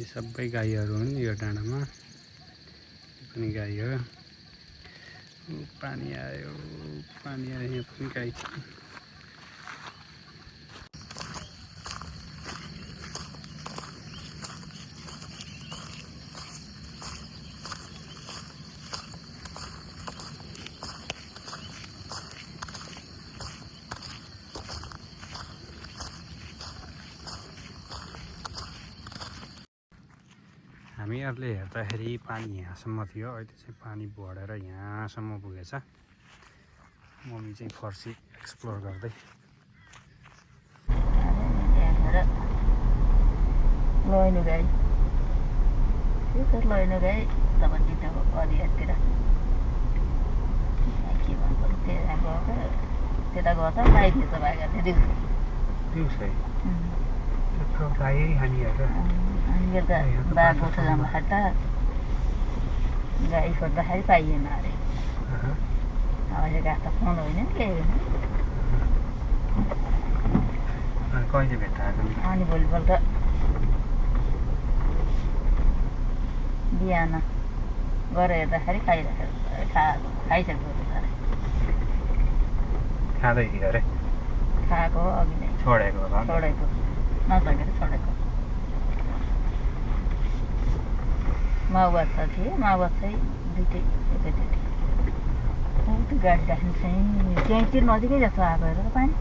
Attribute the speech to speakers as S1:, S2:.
S1: सबै गाईहरू हुन् यो डाँडामा। यो पनि गाई हो। पानी आयो यहाँ पनि गाई छ। हामीहरूले हेर्दाखेरि पानी यहाँसम्म थियो, अहिले चाहिँ पानी बढेर यहाँसम्म पुगेछ। मम्मी चाहिँ फर्सी एक्सप्लोर गर्दै
S2: लैनु गाई त्यो त लैनु गाई तब त्यो अलिअतिर के भन्छ त्यता गयो त पाइदिएछ भाइहरूले
S1: दिउँसै गाई हानिहाल्छ।
S2: अनि बेलुका बा गोठो जाँदाखेरि त गाई खोज्दाखेरि पाइएन अरे। अहिले गएको त फोन होइन नि केही होइन।
S1: कहिले भेट्टाएको?
S2: अनि भोलिपल्ट बिहान गएर हेर्दाखेरि खाइसक्यो अरे।
S1: खाँदै थियो अरे?
S2: खाएको हो अघि नै।
S1: छोडेको
S2: नसकेर छोडेको। माउबाज त थिए, माउबाज चाहिँ दुइटै एकैचोटि। त्यो गाडी राख्नु चाहिँ त्यहीँतिर नजिकै जस्तो आएको हेर त पानी।